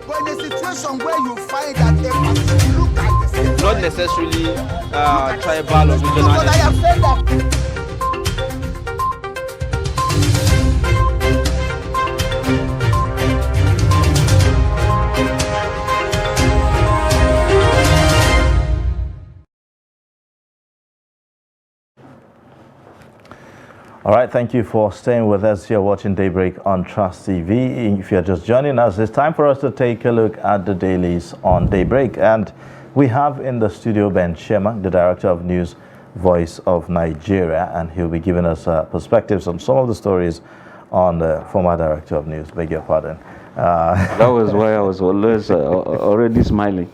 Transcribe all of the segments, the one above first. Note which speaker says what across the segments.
Speaker 1: But in a situation where you find that a person look at the
Speaker 2: not necessarily tribal or regional.
Speaker 1: Because I have said that.
Speaker 3: All right, thank you for staying with us. You're watching Daybreak on Trust TV. If you're just joining us, it's time for us to take a look at the dailies on Daybreak. And we have in the studio Ben Shema, the Director of News, Voice of Nigeria, and he'll be giving us perspectives on some of the stories on the former Director of News. Beg your pardon.
Speaker 4: That was why I was always already smiling.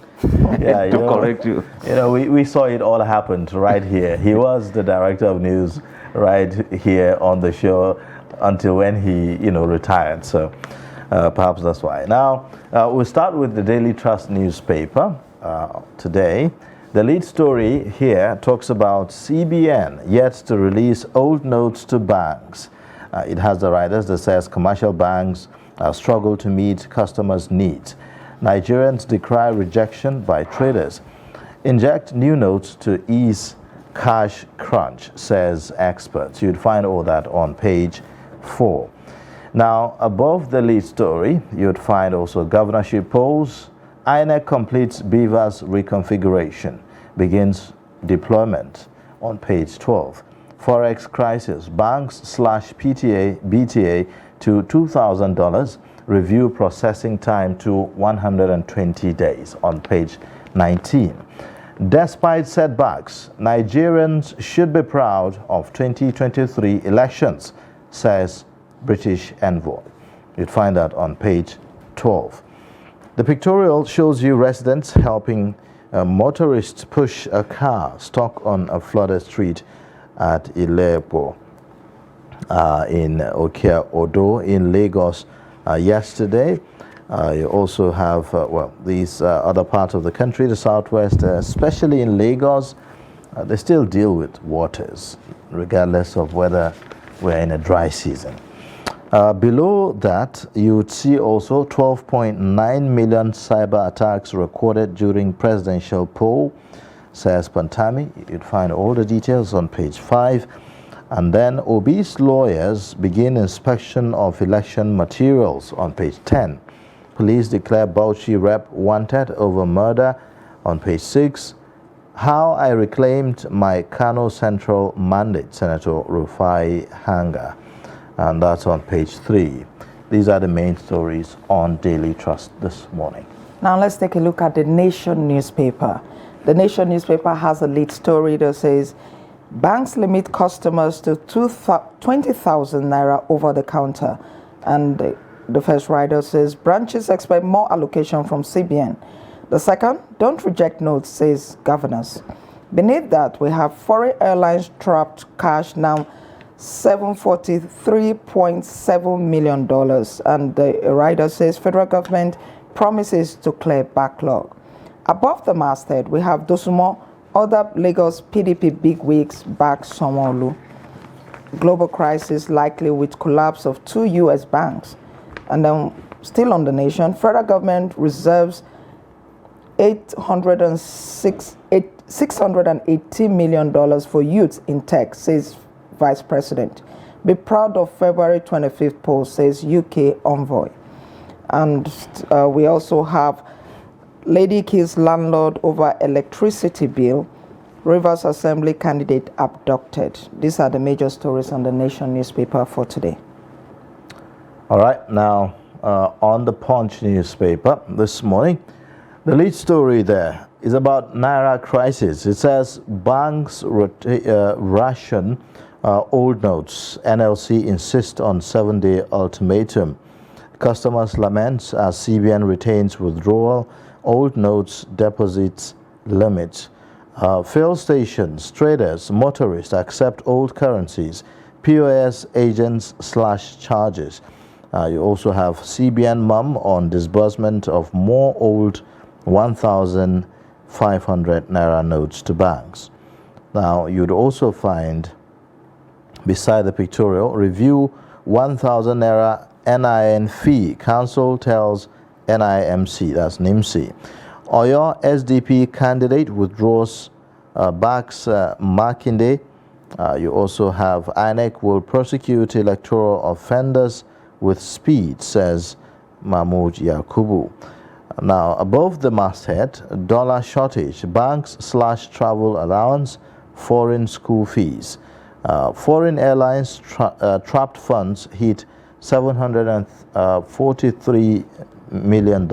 Speaker 3: Yeah,
Speaker 4: to correct you.
Speaker 3: You know, we saw it all happen right here. He was the Director of News right here on the show until when he, retired. So perhaps that's why. Now, we'll start with the Daily Trust newspaper today. The lead story here talks about CBN yet to release old notes to banks. It has the writers that says commercial banks struggle to meet customers' needs. Nigerians decry rejection by traders. Inject new notes to ease cash crunch, says experts. You'd find all that on page 4. Now, above the lead story, you'd find also governorship polls. INEC completes Beaver's reconfiguration, begins deployment on page 12. Forex crisis, banks slash BTA to $2,000, review processing time to 120 days on page 19. Despite setbacks, Nigerians should be proud of 2023 elections, says British envoy. You'd find that on page 12. The pictorial shows you residents helping a motorist push a car stuck on a flooded street at Ilepo in Okia Odo in Lagos yesterday. You also have, these other parts of the country, the southwest, especially in Lagos, they still deal with waters, regardless of whether we're in a dry season. Below that, you would see also 12.9 million cyber attacks recorded during presidential poll, says Pantami. You'd find all the details on page 5. And then obese lawyers begin inspection of election materials on page 10. Police declare Bauchi rep wanted over murder on page 6. How I reclaimed my Kano Central mandate, Senator Rufai Hanga. And that's on page 3. These are the main stories on Daily Trust this morning.
Speaker 5: Now let's take a look at the Nation newspaper. The Nation newspaper has a lead story that says, banks limit customers to 20,000 naira over the counter. And the first writer says, branches expect more allocation from CBN. The second, don't reject notes, says governors. Beneath that, we have foreign airlines trapped cash now $743.7 million. And the writer says, federal government promises to clear backlog. Above the masthead, we have Dosumo, other Lagos PDP bigwigs back Sanwo-Olu. Global crisis likely with collapse of 2 U.S. banks. And then still on the Nation, federal government reserves $680 million for youth in tech, says Vice President. Be proud of February 25th poll, says UK envoy. And we also have Lady kills landlord over electricity bill. Rivers Assembly candidate abducted. These are the major stories on the Nation newspaper for today.
Speaker 3: All right, now on the Punch newspaper this morning, the lead story there is about Naira crisis. It says banks ration old notes. NLC insist on 7-day ultimatum. Customers laments as CBN retains withdrawal old notes deposits limits. Fill stations, traders, motorists accept old currencies. POS agents slash charges. You also have CBN mum on disbursement of more old 1,500 Naira notes to banks. Now, you'd also find, beside the pictorial, review 1,000 Naira NIN fee. Council tells NIMC, that's NIMC. Oyo SDP candidate withdraws, backs Makinde. You also have INEC will prosecute electoral offenders with speed, says Mahmoud Yakubu. Now, above the masthead, dollar shortage, banks slash travel allowance, foreign school fees. Foreign airlines trapped funds hit $743 million,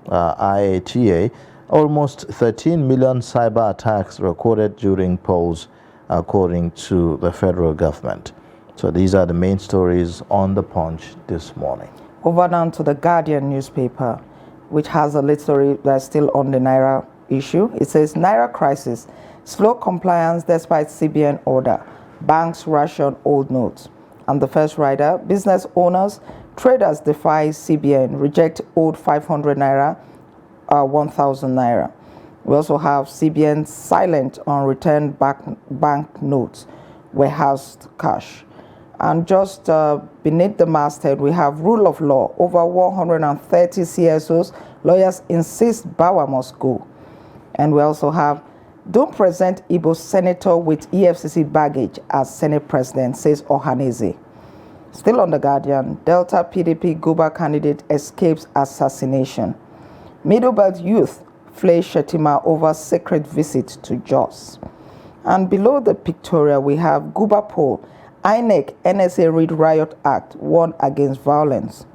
Speaker 3: IATA. Almost 13 million cyber attacks recorded during polls, according to the federal government. So these are the main stories on the Punch this morning.
Speaker 5: Over now to the Guardian newspaper, which has a little story that's still on the Naira issue. It says, Naira crisis, slow compliance despite CBN order, banks ration old notes. And the first rider, business owners, traders defy CBN, reject old 500 Naira, 1,000 Naira. We also have CBN silent on returned bank notes, warehoused cash. And just beneath the masthead, we have rule of law. Over 130 CSOs, lawyers insist Bawa must go. And we also have, don't present Igbo senator with EFCC baggage as Senate president, says Ohaneze. Still on the Guardian, Delta PDP Guba candidate escapes assassination. Middle Belt youth flay Shetima over sacred visit to Jos. And below the pictorial, we have Guba poll. INEC, NSA read Riot Act, warn against violence.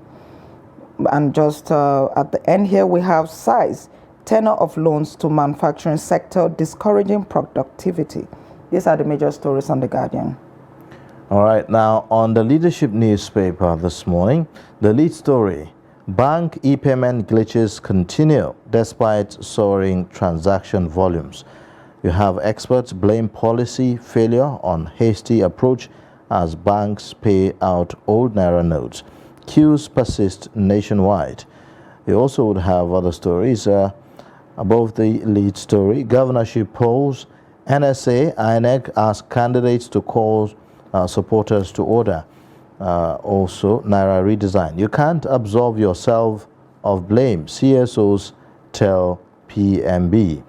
Speaker 5: And just at the end here, we have size, tenor of loans to manufacturing sector, discouraging productivity. These are the major stories on The Guardian.
Speaker 3: All right, now on the Leadership newspaper this morning, the lead story, bank e-payment glitches continue despite soaring transaction volumes. You have experts blame policy failure on hasty approach as banks pay out old Naira notes. Queues persist nationwide. You also would have other stories above the lead story. Governorship polls, NSA, INEC ask candidates to call supporters to order. Also, Naira redesign. You can't absolve yourself of blame, CSOs tell PMB.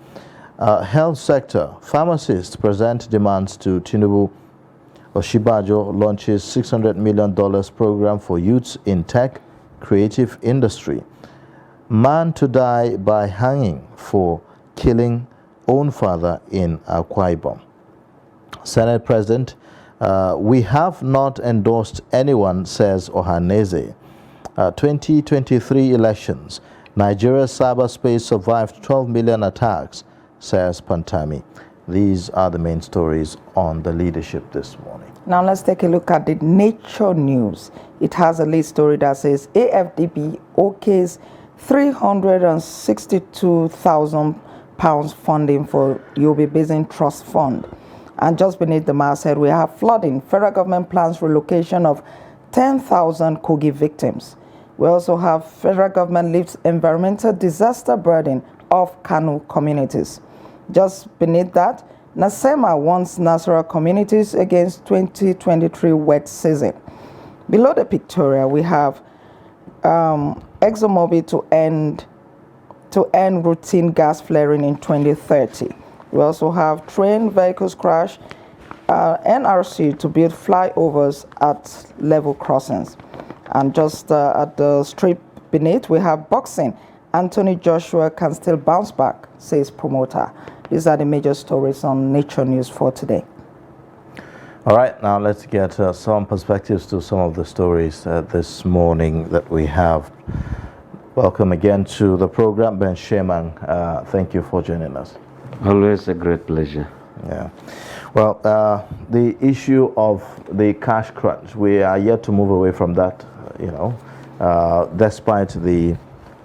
Speaker 3: Health sector, pharmacists present demands to Tinubu. Oshibajo launches $600 million program for youths in tech, creative industry. Man to die by hanging for killing own father in Akwa Ibom. Senate President, we have not endorsed anyone, says Ohaneze. 2023 elections, Nigeria's cyberspace survived 12 million attacks, says Pantami. These are the main stories on the Leadership this morning.
Speaker 5: Now let's take a look at the Nature News. It has a lead story that says AFDB okays £362,000 funding for Yobe Basin Trust Fund. And just beneath the masthead, we have flooding. Federal government plans relocation of 10,000 Kogi victims. We also have federal government lifts environmental disaster burden of Kanu communities. Just beneath that, Nasema warns Nasara communities against 2023 wet season. Below the pictorial, we have ExxonMobil to end routine gas flaring in 2030. We also have train vehicles crash, NRC to build flyovers at level crossings. And just at the strip beneath, we have boxing. Anthony Joshua can still bounce back, says promoter. These are the major stories on Nature News for today.
Speaker 3: All right, now let's get some perspectives to some of the stories this morning that we have. Welcome again to the program, Ben Sheman. Thank you for joining us.
Speaker 4: Always a great pleasure.
Speaker 3: Yeah. Well, the issue of the cash crunch, we are yet to move away from that, despite the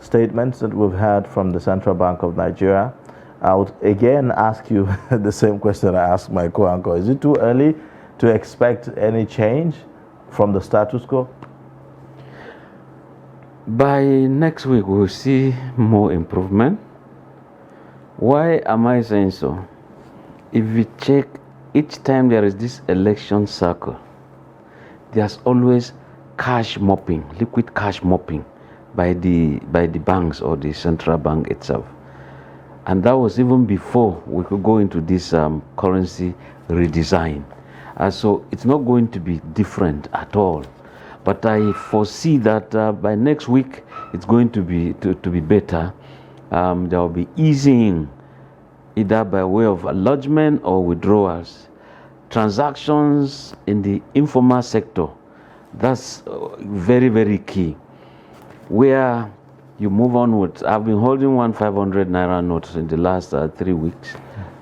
Speaker 3: statements that we've had from the Central Bank of Nigeria. I would again ask you the same question I asked my co-anchor. Is it too early to expect any change from the status quo?
Speaker 4: By next week, we'll see more improvement. Why am I saying so? If we check each time there is this election cycle, there's always cash mopping, liquid cash mopping by the banks or the central bank itself. And that was even before we could go into this currency redesign. So it's not going to be different at all. But I foresee that by next week it's going to be better. There will be easing either by way of allotment or withdrawals. Transactions in the informal sector, that's very, very key. Where you move on with, I've been holding one 500 naira note in the last 3 weeks.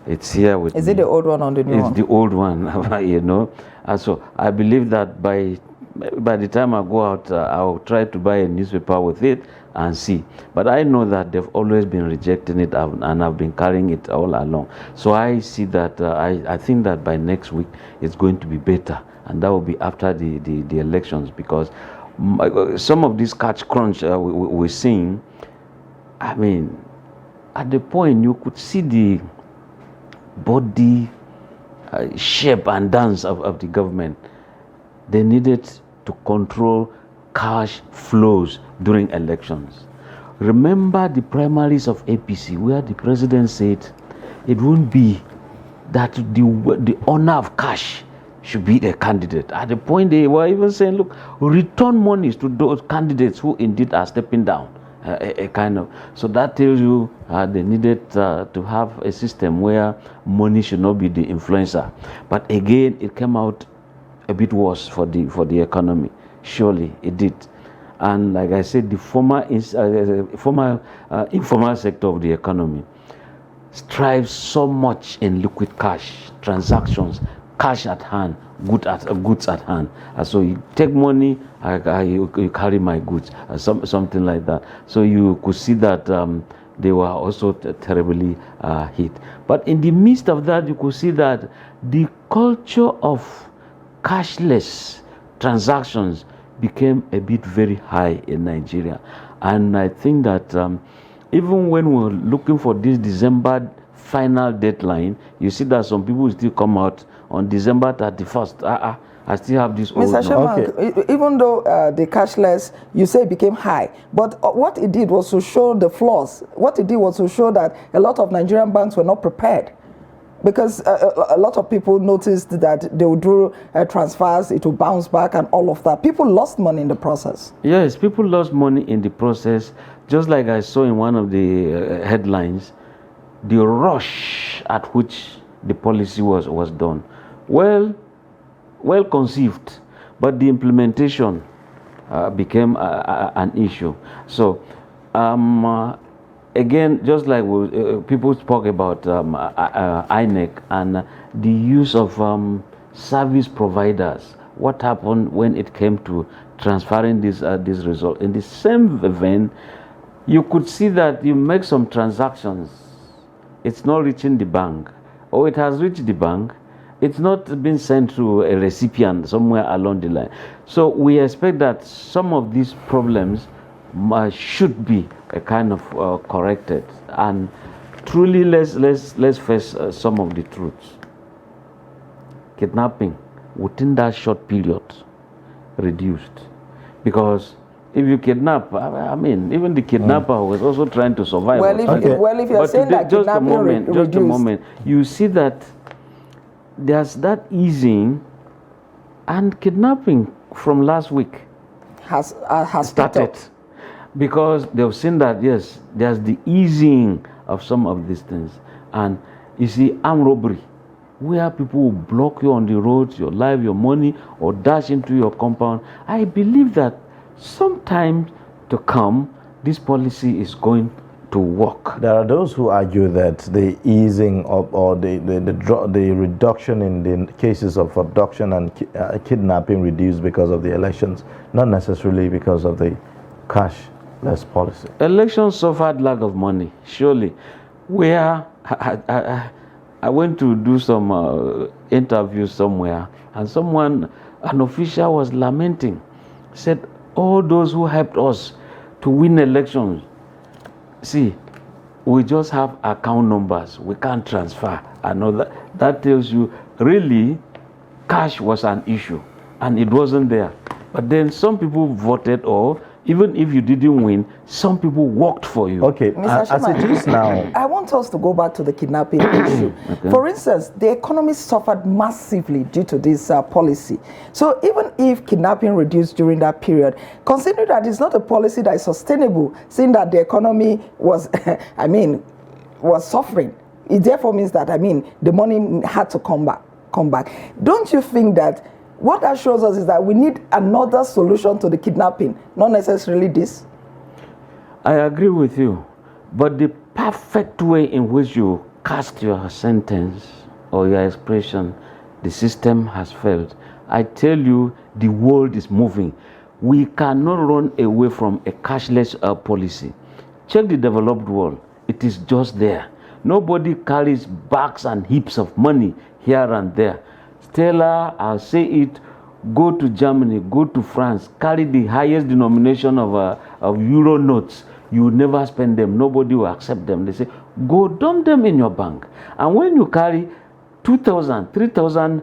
Speaker 4: It's here with
Speaker 5: Is
Speaker 4: me.
Speaker 5: it the old one or the new one?
Speaker 4: It's the old one, you know. And so I believe that by the time I go out, I'll try to buy a newspaper with it and see. But I know that they've always been rejecting it, and I've been carrying it all along. So I see that, I think that by next week it's going to be better. And that will be after the elections, because some of this cash crunch we're seeing, I mean, at the point you could see the body shape and dance of the government. They needed to control cash flows during elections. Remember the primaries of APC, where the president said it won't be that the owner of cash should be the candidate. At the point they were even saying, look, return monies to those candidates who indeed are stepping down. A kind of, so that tells you they needed to have a system where money should not be the influencer. But again, it came out a bit worse for the economy. Surely it did. And like I said, the former informal sector of the economy strives so much in liquid cash transactions, cash at hand, goods at hand. So you take money, you carry my goods, something like that. So you could see that they were also terribly hit. But in the midst of that, you could see that the culture of cashless transactions became a bit very high in Nigeria. And I think that even when we're looking for this December final deadline, you see that some people still come out on December 31st. I still have this old
Speaker 5: Mr. Sherman, even though the cashless, you say it became high, but what it did was to show the flaws. What it did was to show that a lot of Nigerian banks were not prepared. Because a lot of people noticed that they would do transfers, it would bounce back and all of that. People lost money in the process.
Speaker 4: Yes, people lost money in the process. Just like I saw in one of the headlines, the rush at which the policy was done. Well conceived, but the implementation became an issue. So again, just like people spoke about INEC and the use of service providers, what happened when it came to transferring this result? In the same event, you could see that you make some transactions, it's not reaching the bank, or it has reached the bank, it's not been sent to a recipient somewhere along the line. So we expect that some of these problems should be a kind of corrected, and truly let's face some of the truths. Kidnapping within that short period reduced, because if you kidnap, I mean, even the kidnapper was also trying to survive.
Speaker 5: Well, if you're saying that
Speaker 4: just a
Speaker 5: kidnapping
Speaker 4: moment, you see that there's that easing, and kidnapping from last week
Speaker 5: has
Speaker 4: started, because they've seen that yes, there's the easing of some of these things. And you see, armed robbery, where people will block you on the roads, your life, your money, or dash into your compound. I believe that sometime to come, this policy is going to work.
Speaker 3: There are those who argue that the easing of, or the reduction in the cases of abduction and kidnapping reduced because of the elections, not necessarily because of the cashless policy.
Speaker 4: Elections suffered lack of money, surely. Where I went to do some interviews somewhere, and an official was lamenting, said, all those who helped us to win elections, see, we just have account numbers, we can't transfer. I know that tells you really cash was an issue and it wasn't there. But then some people voted, or even if you didn't win, some people worked for you.
Speaker 3: Okay,
Speaker 5: Mr.
Speaker 3: as
Speaker 5: Sherman,
Speaker 3: it is now,
Speaker 5: I want us to go back to the kidnapping issue. For instance, the economy suffered massively due to this policy. So even if kidnapping reduced during that period, consider that it's not a policy that is sustainable, seeing that the economy was, was suffering. It therefore means that, the money had to come back. Don't you think that what that shows us is that we need another solution to the kidnapping, not necessarily this?
Speaker 4: I agree with you, but the perfect way in which you cast your sentence or your expression, the system has failed. I tell you, the world is moving. We cannot run away from a cashless policy. Check the developed world. It is just there. Nobody carries bags and heaps of money here and there. Stella, I'll say it, go to Germany, go to France, carry the highest denomination of euro notes. You will never spend them. Nobody will accept them. They say, go dump them in your bank. And when you carry 2,000, 3,000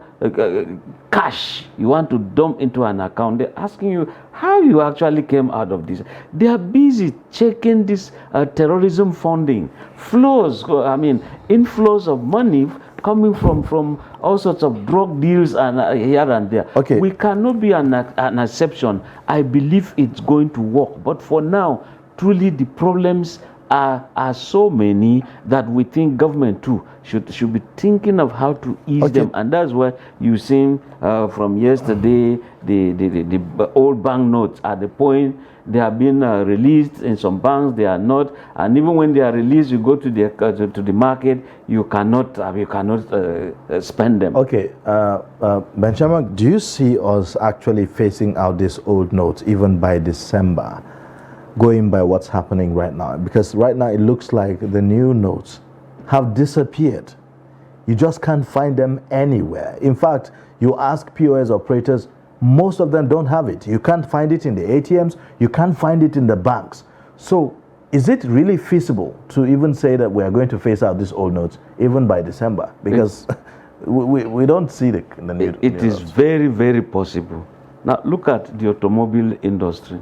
Speaker 4: cash you want to dump into an account, they're asking you how you actually came out of this. They are busy checking this terrorism funding, flows, inflows of money coming from all sorts of drug deals and here and there.
Speaker 3: Okay.
Speaker 4: We cannot be an exception. I believe it's going to work. But for now, truly the problems are so many that we think government too should be thinking of how to ease them. And that's why you see from yesterday, the old bank notes at the point they are being released. In some banks they are not, and even when they are released, you go to the market, you cannot spend them.
Speaker 3: Okay, Benjamin, do you see us actually phasing out these old notes even by December, going by what's happening right now? Because right now it looks like the new notes have disappeared. You just can't find them anywhere. In fact, you ask POS operators, most of them don't have it. You can't find it in the ATMs. You can't find it in the banks. So is it really feasible to even say that we are going to phase out these old notes even by December? Because we don't see the new
Speaker 4: It is
Speaker 3: notes.
Speaker 4: very, very possible. Now look at the automobile industry.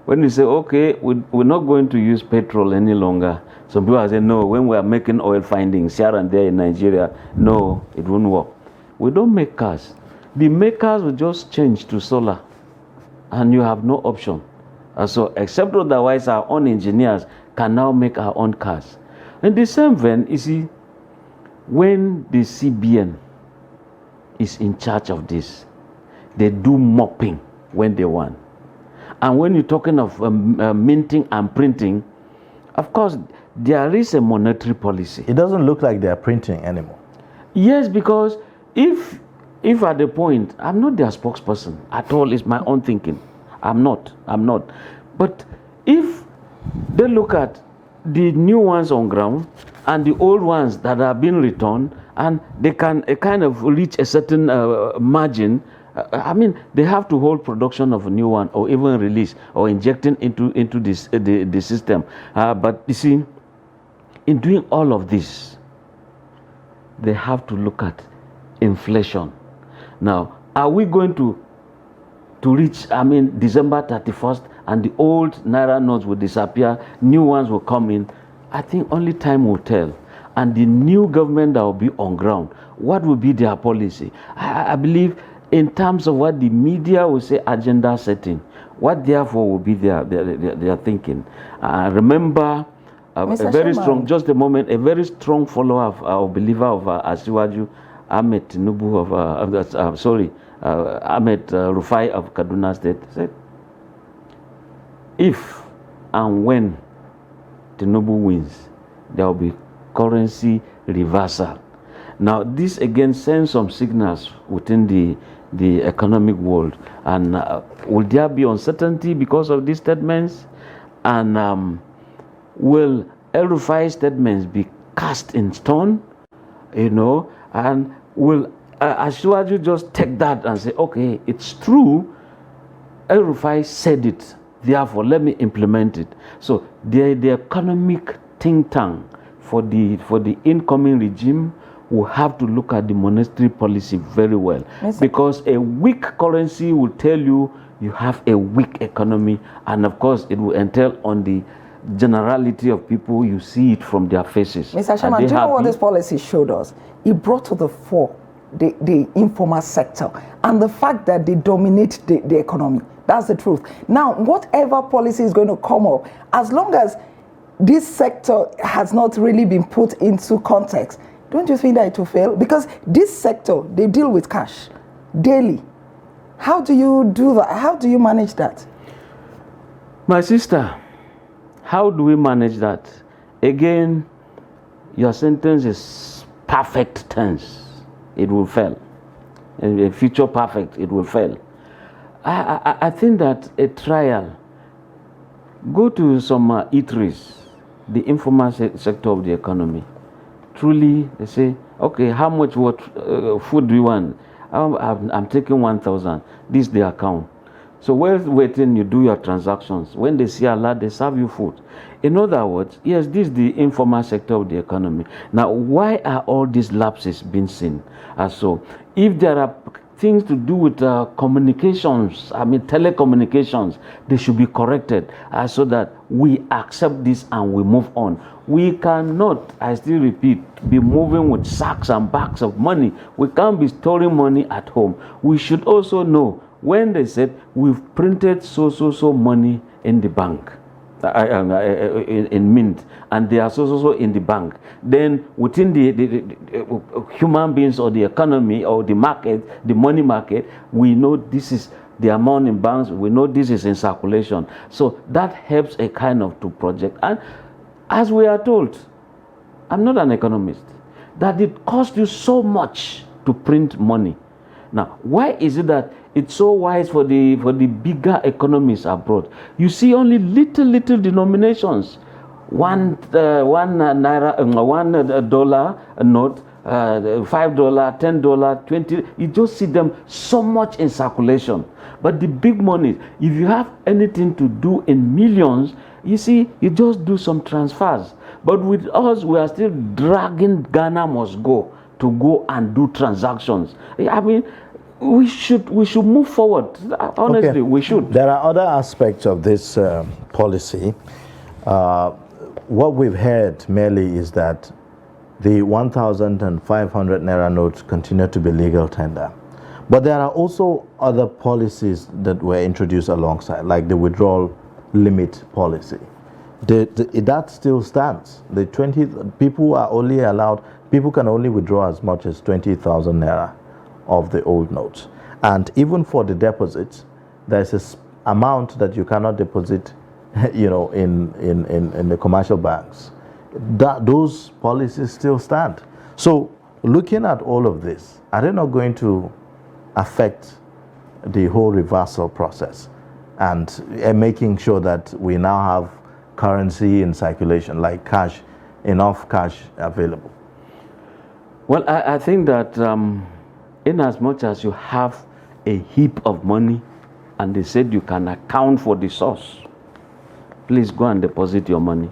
Speaker 4: When you say, okay, we're not going to use petrol any longer, some people are saying, no, when we are making oil findings here and there in Nigeria, no, it won't work. We don't make cars. The makers will just change to solar, and you have no option. So except otherwise, our own engineers can now make our own cars. In the same vein, you see, when the CBN is in charge of this, they do mopping when they want. And when you're talking of minting and printing, of course, there is a monetary policy.
Speaker 3: It doesn't look like they are printing anymore.
Speaker 4: Yes, because if at the point, I'm not their spokesperson at all, it's my own thinking. I'm not. But if they look at the new ones on ground and the old ones that are being returned, and they can kind of reach a certain margin, they have to hold production of a new one or even release or injecting into this the system. But you see, in doing all of this, they have to look at inflation. Now, are we going to reach, December 31st and the old Naira notes will disappear, new ones will come in? I think only time will tell. And the new government that will be on ground, what will be their policy? I believe in terms of what the media will say, agenda setting, what therefore will be their thinking. Remember, a very strong, just a moment, a very strong follower of believer of Asiwaju, Ahmed Tinubu Ahmed Rufai of Kaduna State, said, if and when Tinubu wins, there will be currency reversal. Now, this again sends some signals within the economic world. And will there be uncertainty because of these statements? And will El Rufai's statements be cast in stone? And will Asiwaju just take that and say, okay, it's true, El Rufai said it, therefore let me implement it. So the economic think tank for the incoming regime will have to look at the monetary policy very well. Because a weak currency will tell you you have a weak economy, and of course it will entail on the generality of people. You see it from their faces.
Speaker 5: Mr. Chairman, do you know what this policy showed us? It brought to the fore the informal sector and the fact that they dominate the economy. That's the truth. Now, whatever policy is going to come up, as long as this sector has not really been put into context, don't you think that it will fail? Because this sector, they deal with cash daily. How do you do that? How do you manage that?
Speaker 4: My sister, how do we manage that? Again, your sentence is perfect tense. It will fail. In a future perfect, it will fail. I think that a trial, go to some eateries, the informal sector of the economy. Truly, they say, okay, how much food do you want? I'm taking 1,000. This is the account. So while waiting, you do your transactions. When they see a lot, they serve you food. In other words, yes, this is the informal sector of the economy. Now, why are all these lapses being seen? So if there are things to do with communications, telecommunications, they should be corrected so that we accept this and we move on. We cannot, I still repeat, be moving with sacks and bags of money. We can't be storing money at home. We should also know when they said we've printed so money in the bank, in mint, and they are so in the bank, then within the human beings or the economy or the market, the money market, we know this is the amount in banks, we know this is in circulation. So that helps a kind of to project. And as we are told, I'm not an economist, that it costs you so much to print money. Now, why is it that it's so wise for the bigger economies abroad? You see only little denominations, $1 naira, $1 note, $5, $10, $20. You just see them so much in circulation. But the big money, if you have anything to do in millions, you see, you just do some transfers. But with us, we are still dragging Ghana must go to go and do transactions. I mean, we should move forward. Honestly, okay. We should.
Speaker 3: There are other aspects of this policy. What we've heard merely is that the 1,500 naira notes continue to be legal tender. But there are also other policies that were introduced alongside, like the withdrawal limit policy. That still stands. The 20 people are only allowed. People can only withdraw as much as 20,000 naira of the old notes. And even for the deposits, there's an amount that you cannot deposit, in the commercial banks. Those policies still stand. So looking at all of this, are they not going to affect the whole reversal process and making sure that we now have currency in circulation, like cash, enough cash available?
Speaker 4: Well, I think that in as much as you have a heap of money and they said you can account for the source, please go and deposit your money.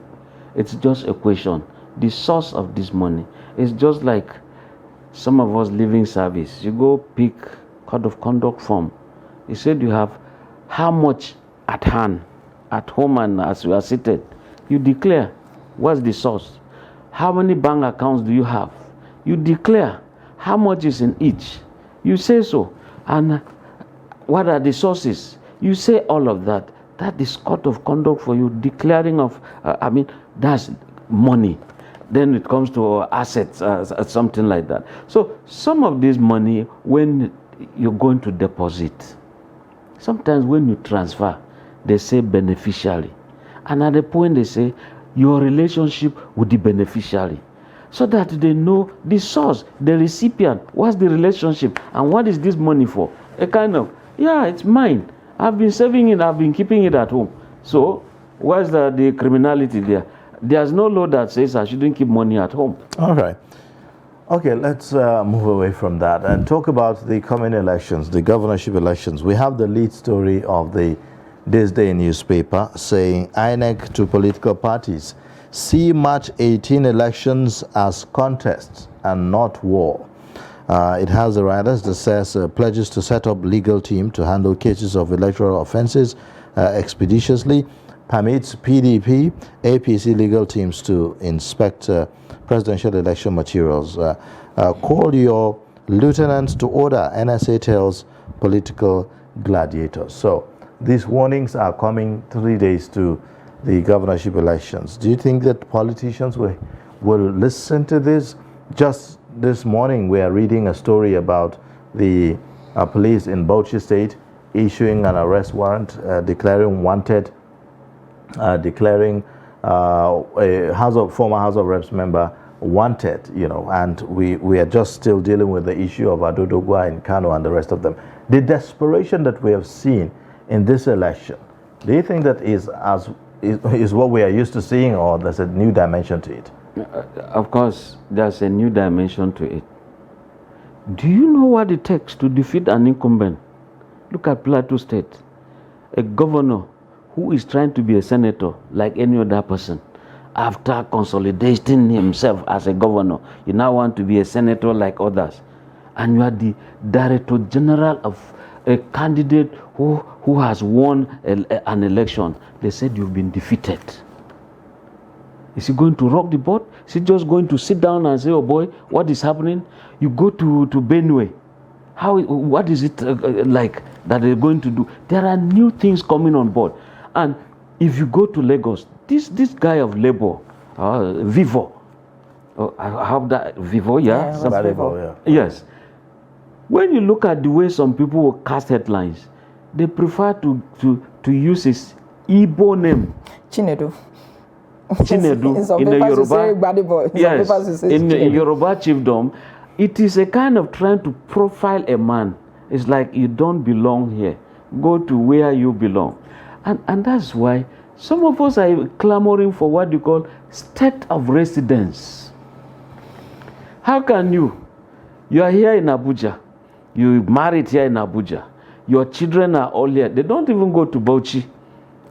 Speaker 4: It's just a question. The source of this money is just like some of us leaving service. You go pick code of conduct form. You said you have how much at hand, at home, and as you are seated. You declare what's the source. How many bank accounts do you have? You declare how much is in each. You say so. And what are the sources? You say all of that. That is code of conduct for you, declaring of, that's money. Then it comes to assets, something like that. So some of this money, when you're going to deposit, sometimes when you transfer, they say beneficiary. And at the point they say your relationship with the beneficiary, so that they know the source, the recipient, what's the relationship, and what is this money for? A kind of, it's mine. I've been saving it, I've been keeping it at home. So what's the criminality there? There's no law that says I shouldn't keep money at home.
Speaker 3: All right. Okay, let's move away from that and talk about the coming elections, the governorship elections. We have the lead story of this day newspaper saying INEC to political parties, see March 18 elections as contests and not war. It has the riders that says pledges to set up legal team to handle cases of electoral offenses expeditiously, permits PDP, APC legal teams to inspect presidential election materials. Call your lieutenants to order, NSA tells political gladiators. So these warnings are coming 3 days to the governorship elections. Do you think that politicians will listen to this? Just this morning we are reading a story about the police in Bauchi State issuing an arrest warrant, declaring wanted, declaring a former House of Reps member wanted, and we are just still dealing with the issue of Adodogwa in Kano and the rest of them. The desperation that we have seen in this election, do you think that is what we are used to seeing, or there's a new dimension to it?
Speaker 4: Of course, there's a new dimension to it. Do you know what it takes to defeat an incumbent? Look at Plateau State. A governor who is trying to be a senator like any other person, after consolidating himself as a governor, you now want to be a senator like others. And you are the Director General of a candidate who has won an election. They said you've been defeated. Is he going to rock the boat? Is he just going to sit down and say, oh boy, what is happening? You go to Benue. What is it like that they're going to do? There are new things coming on board. And if you go to Lagos, this guy of Labour, Vivo, I have that Vivo, yeah?
Speaker 3: Vivo, yeah.
Speaker 4: Yes. When you look at the way some people will cast headlines, they prefer to use his Igbo name.
Speaker 5: Chinedu.
Speaker 4: Chinedu in the Yoruba. Yes, in Yoruba chiefdom, it is a kind of trying to profile a man. It's like you don't belong here. Go to where you belong. And that's why some of us are clamoring for what you call state of residence. How can you are here in Abuja, you married here in Abuja, your children are all here, they don't even go to Bauchi,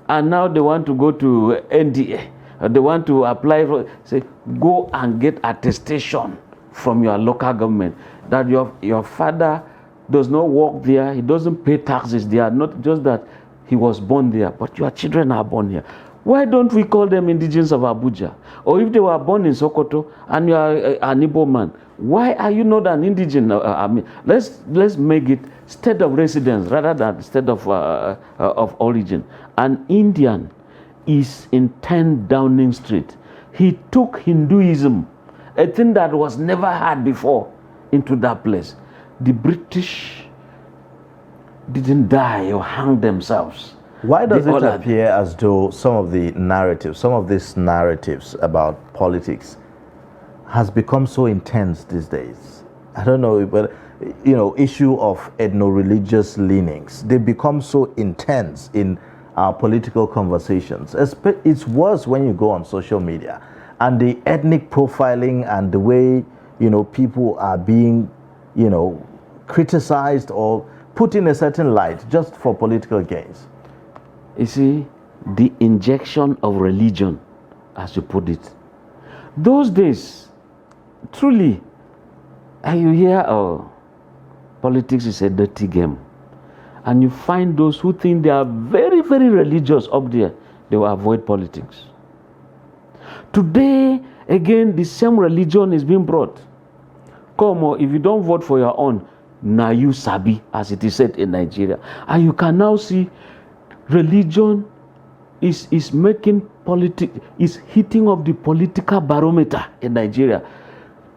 Speaker 4: and now they want to go to NDA, they want to apply for, say, go and get attestation from your local government that your father does not work there, he doesn't pay taxes there, not just that he was born there, but your children are born here. Why don't we call them indigenous of Abuja? Or if they were born in Sokoto and you are an Igbo man, why are you not an indigenous? Let's make it state of residence rather than state of origin. An Indian is in 10 Downing Street. He took Hinduism, a thing that was never had before, into that place. The British didn't die or hang themselves.
Speaker 3: Why does it appear as though some of these narratives about politics has become so intense these days? I don't know, but issue of ethno-religious leanings, they become so intense in our political conversations. It's worse when you go on social media and the ethnic profiling and the way people are being criticized or put in a certain light just for political gains.
Speaker 4: You see, the injection of religion, as you put it. Those days, truly, and you hear, politics is a dirty game. And you find those who think they are very, very religious up there, they will avoid politics. Today, again, the same religion is being brought. Come on, if you don't vote for your own, now you sabi, as it is said in Nigeria. And you can now see religion is making politics, is hitting up the political barometer in Nigeria.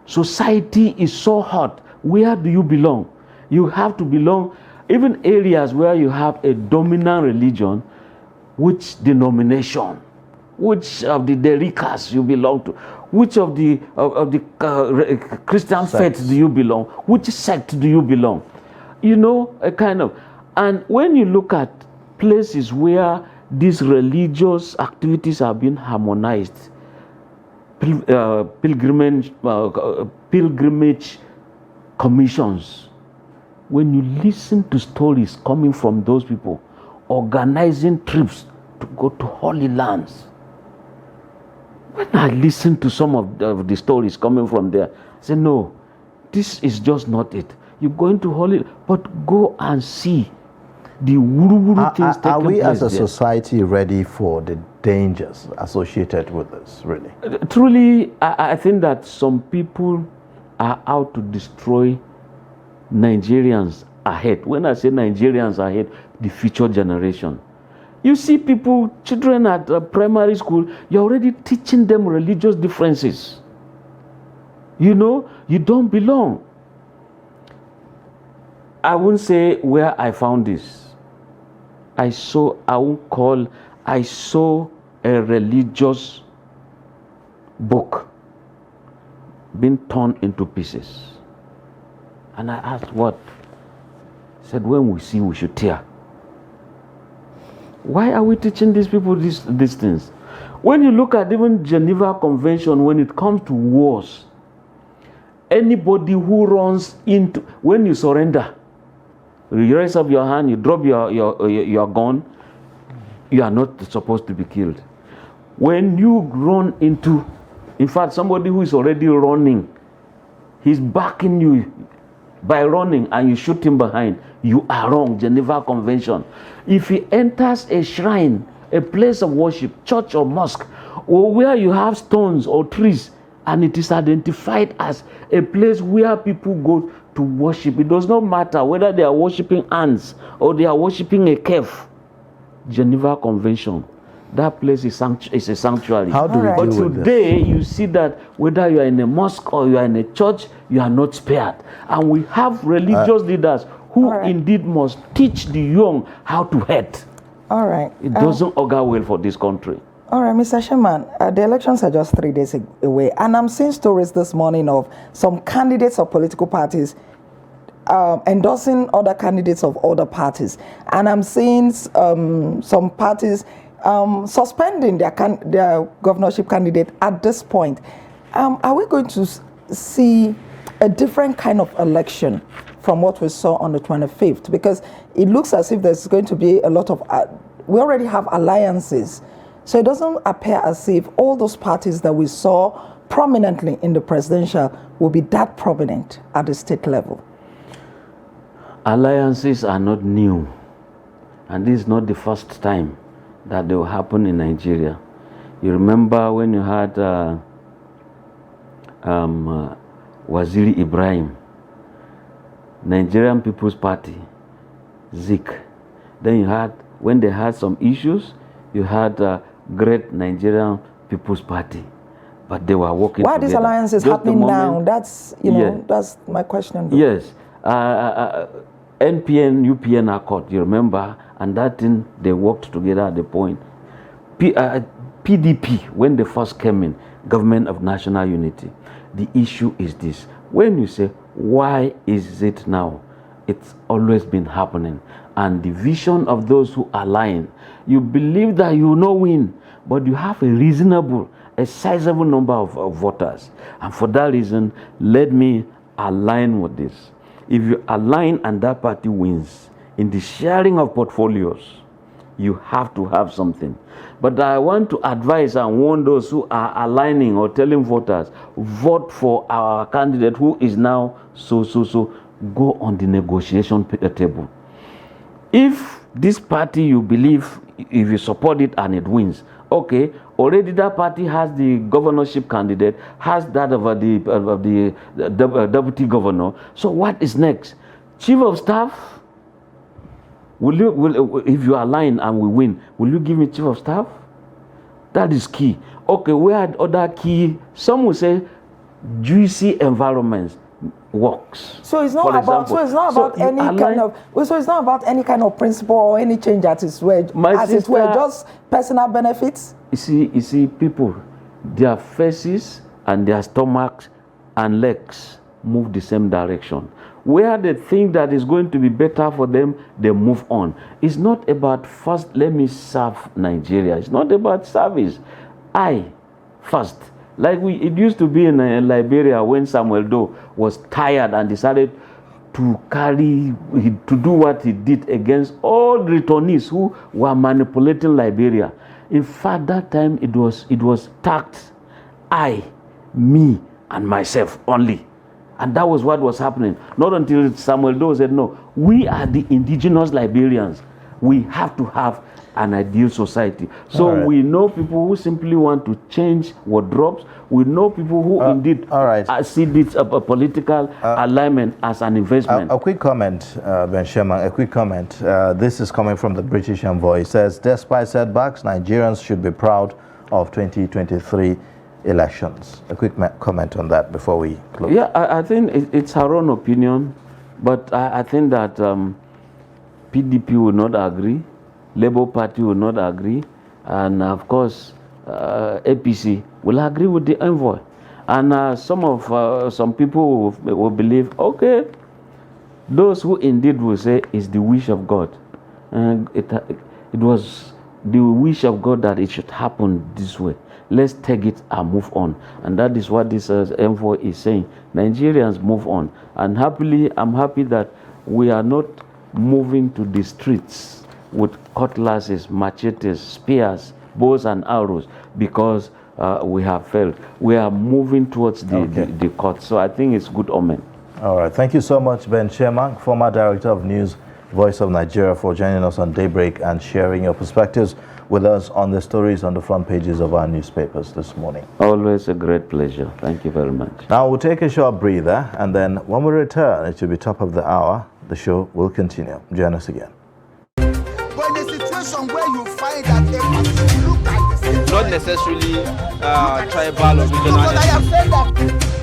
Speaker 4: Society is so hot. Where do you belong? You have to belong, even areas where you have a dominant religion, which denomination, which of the Derikas you belong to, which of the Christian faith do you belong, which sect do you belong? A kind of, and when you look at places where these religious activities are being harmonized, pilgrimage commissions, when you listen to stories coming from those people organizing trips to go to holy lands, when I listen to some of the stories coming from there, I say, no, this is just not it. You're going to holiday, but go and see the wuru things taking place.
Speaker 3: Are we as a
Speaker 4: there.
Speaker 3: society ready for the dangers associated with this, really?
Speaker 4: Truly, I think that some people are out to destroy Nigerians ahead. When I say Nigerians ahead, the future generation. You see people, children at primary school, you're already teaching them religious differences. You know, you don't belong. I won't say where I found this. I saw a religious book being torn into pieces. And I asked what? Said, when we see, we should tear. Why are we teaching these people these things? When you look at even Geneva Convention, when it comes to wars, anybody who runs into, when you surrender, you raise up your hand, you drop your gun, you are not supposed to be killed. When you run into, in fact, somebody who is already running, he's backing you by running and you shoot him behind, you are wrong. Geneva Convention. If he enters a shrine, a place of worship, church or mosque, or where you have stones or trees, and it is identified as a place where people go to worship, it does not matter whether they are worshiping ants or they are worshiping a cave. Geneva Convention, that place is a sanctuary.
Speaker 3: How do we
Speaker 4: But
Speaker 3: deal with
Speaker 4: today,
Speaker 3: this?
Speaker 4: you see that whether you are in a mosque or you are in a church, you are not spared. And we have religious leaders who indeed must teach the young how to hate.
Speaker 5: All right.
Speaker 4: It doesn't augur well for this country.
Speaker 5: All right, Mr. Sherman, the elections are just 3 days away, and I'm seeing stories this morning of some candidates of political parties endorsing other candidates of other parties, and I'm seeing some parties suspending their governorship candidate at this point. Are we going to see a different kind of election from what we saw on the 25th? Because it looks as if there's going to be a lot of, we already have alliances. So it doesn't appear as if all those parties that we saw prominently in the presidential will be that prominent at the state level.
Speaker 4: Alliances are not new. And this is not the first time that they will happen in Nigeria. You remember when you had Waziri Ibrahim, Nigerian People's Party, Zik. Then you had, when they had some issues, you had Great Nigerian People's Party, but they were working
Speaker 5: Why
Speaker 4: together.
Speaker 5: these alliances
Speaker 4: Just
Speaker 5: happening now? That's, you know, that's my question. Though.
Speaker 4: Yes. NPN, UPN Accord, you remember, and that thing, they worked together at the point. PDP, when they first came in, Government of National Unity, the issue is this. When you say, why is it now? It's always been happening. And the vision of those who align, you believe that you will not win, but you have a sizable number of voters. And for that reason, let me align with this. If you align and that party wins, in the sharing of portfolios, you have to have something. But I want to advise and warn those who are aligning or telling voters, vote for our candidate who is now so. Go on the negotiation table. If this party you believe, if you support it and it wins, okay, already that party has the governorship candidate, has that of the deputy governor. So what is next? Chief of staff? If you align and we win, will you give me chief of staff? That is key. Okay, where are other key? Some will say juicy environments works.
Speaker 5: So it's not about. So it's not about any kind of. So it's not about any kind of principle or any change that is where, as it were, just personal benefits. You see, people, their faces and their stomachs and legs move the same direction. Where they think that is going to be better for them, they move on. It's not about first, let me serve Nigeria. It's not about service. I first. Like it used to be in Liberia when Samuel Doe was tired and decided to do what he did against all returnees who were manipulating Liberia. In fact, that time it was tagged I, me, and myself only.
Speaker 4: And that was what was happening. Not until Samuel Doe said, no, we are the indigenous Liberians. We have to have an ideal society. So we know people who simply want to change wardrobes. We know people who indeed see this political alignment as an investment.
Speaker 3: A quick comment, Ben Sherman, a quick comment. This is coming from the British envoy. It says, despite setbacks, Nigerians should be proud of 2023 elections. A quick comment on that before we close.
Speaker 4: Yeah, I think it's her own opinion, but I think that PDP will not agree, Labour Party will not agree, and of course APC will agree with the envoy. And some people will believe, okay, those who indeed will say it's the wish of God. And it was the wish of God that it should happen this way. Let's take it and move on. And that is what this envoy is saying. Nigerians move on. And happily, I'm happy that we are not moving to the streets with cutlasses, machetes, spears, bows and arrows because we have failed. We are moving towards the court. So I think it's good omen.
Speaker 3: All right. Thank you so much, Ben Sherman, former Director of News, Voice of Nigeria, for joining us on Daybreak and sharing your perspectives with us on the stories on the front pages of our newspapers this morning.
Speaker 4: Always a great pleasure. Thank you very much.
Speaker 3: Now we'll take a short breather, and then when we return, it will be top of the hour. The show will continue. Join us again.
Speaker 1: But in a situation where you find that a person look at the situation,
Speaker 2: Not necessarily tribal or regional.
Speaker 1: but I have said that